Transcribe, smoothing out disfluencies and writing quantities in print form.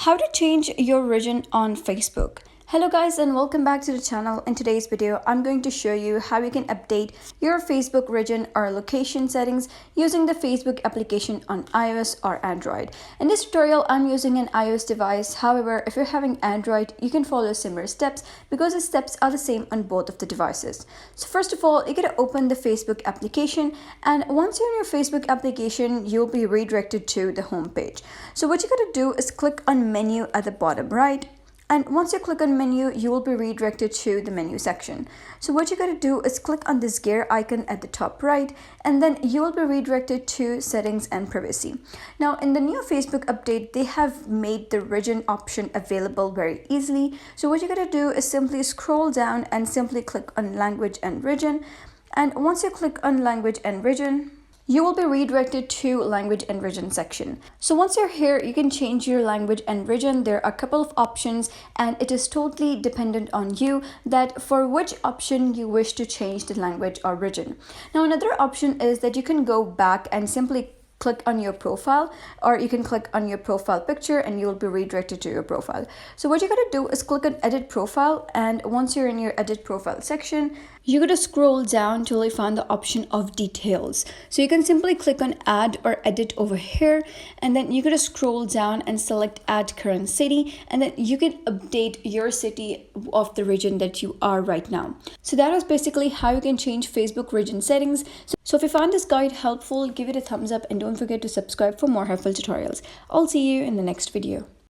How to change your region on Facebook. Hello guys and welcome back to the channel. In today's video, I'm going to show you how you can update your Facebook region or location settings using the Facebook application on iOS or Android. In this tutorial, I'm using an iOS device. However, if you're having Android, you can follow similar steps because the steps are the same on both of the devices. So first of all, you gotta open the Facebook application, and once you're in your Facebook application, you'll be redirected to the home page. So what you gotta do is click on menu at the bottom right. And once you click on menu, you will be redirected to the menu section. So what you gotta do is click on this gear icon at the top right, and then you will be redirected to settings and privacy. Now in the new Facebook update, they have made the region option available very easily. So what you gotta do is simply scroll down and simply click on language and region. And once you click on language and region, you will be redirected to language and region section. So once you're here, you can change your language and region. There are a couple of options and it is totally dependent on you that for which option you wish to change the language or region. Now another option is that you can go back and simply click on your profile, or you can click on your profile picture and you will be redirected to your profile. So what you gotta do is click on edit profile, and once you're in your edit profile section, you gotta scroll down till you find the option of details. So you can simply click on add or edit over here, and then you gotta scroll down and select add current city, and then you can update your city of the region that you are right now. So that is basically how you can change Facebook region settings. So if you found this guide helpful, give it a thumbs up and don't forget to subscribe for more helpful tutorials. I'll see you in the next video.